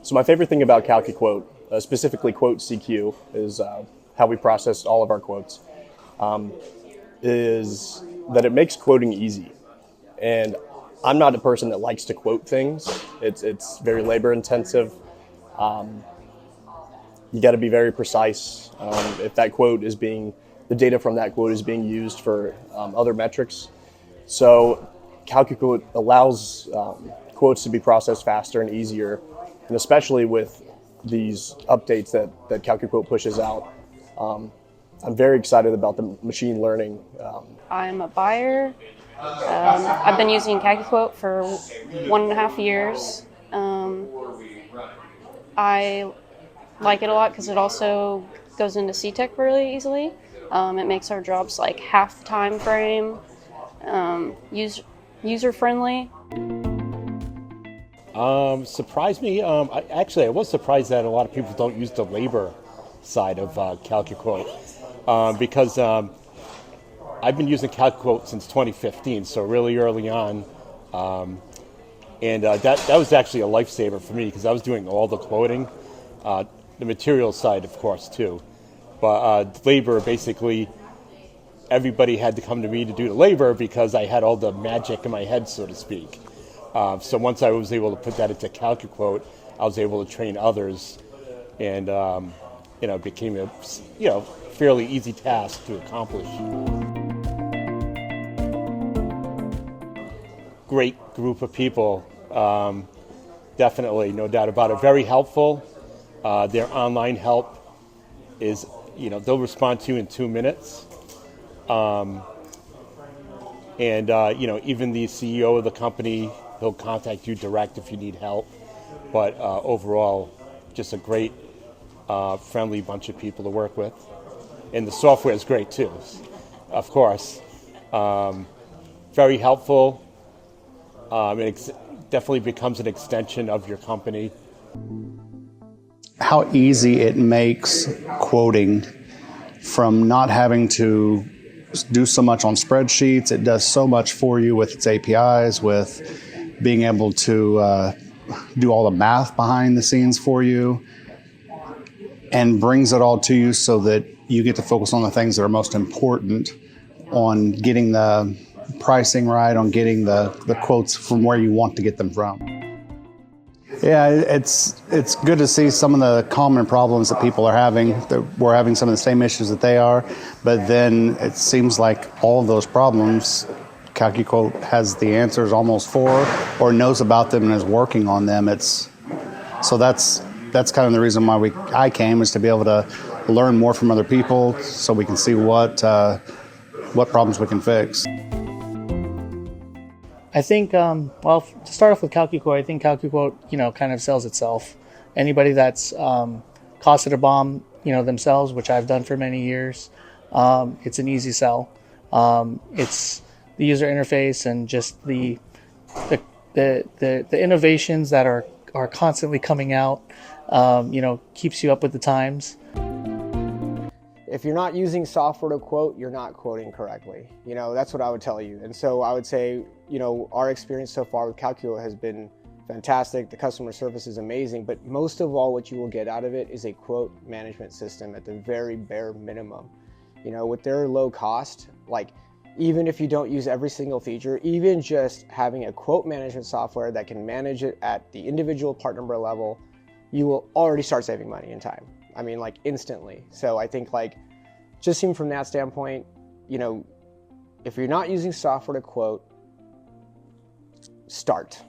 So my favorite thing about CalcuQuote, specifically Quote CQ, is how we process all of our quotes, is that it makes quoting easy. And I'm not a person that likes to quote things. It's very labor intensive. You got to be very precise. If that quote is the data from that quote is being used for other metrics. So CalcuQuote allows quotes to be processed faster and easier, and especially with these updates that CalcuQuote pushes out. I'm very excited about the machine learning. I'm a buyer. I've been using CalcuQuote for 1.5 years. I like it a lot because it also goes into CTech really easily. It makes our jobs like half the time frame, user friendly. Surprised me. I was surprised that a lot of people don't use the labor side of CalcuQuote because I've been using CalcuQuote since 2015, so really early on, and that was actually a lifesaver for me because I was doing all the quoting, the material side, of course, too. But labor, basically, everybody had to come to me to do the labor because I had all the magic in my head, so to speak. So once I was able to put that into CalcuQuote, I was able to train others, and it became a fairly easy task to accomplish. Great group of people, definitely, no doubt about it. Very helpful. Their online help is, they'll respond to you in 2 minutes. And even the CEO of the company, he'll contact you direct if you need help. But overall, just a great, friendly bunch of people to work with. And the software is great too, of course. Very helpful. It definitely becomes an extension of your company. How easy it makes quoting from not having to do so much on spreadsheets. It does so much for you with its APIs, with being able to do all the math behind the scenes for you, and brings it all to you so that you get to focus on the things that are most important, on getting the pricing right, on getting the quotes from where you want to get them from. Yeah, it's good to see some of the common problems that people are having. That we're having some of the same issues that they are, but then it seems like all of those problems, CalcuQuote has the answers almost for, or knows about them and is working on them. So that's kind of the reason why I came, is to be able to learn more from other people so we can see what problems we can fix. I think, to start off with CalcuQuote, I think CalcuQuote, kind of sells itself. Anybody that's costed a bomb, themselves, which I've done for many years, it's an easy sell. It's the user interface and just the innovations that are constantly coming out, keeps you up with the times. If you're not using software to quote, you're not quoting correctly. That's what I would tell you. And so I would say, our experience so far with CalcuQuote has been fantastic. The customer service is amazing, but most of all, what you will get out of it is a quote management system at the very bare minimum. With their low cost, even if you don't use every single feature, even just having a quote management software that can manage it at the individual part number level, you will already start saving money and time. Instantly. So I think just even from that standpoint, if you're not using software to quote, start.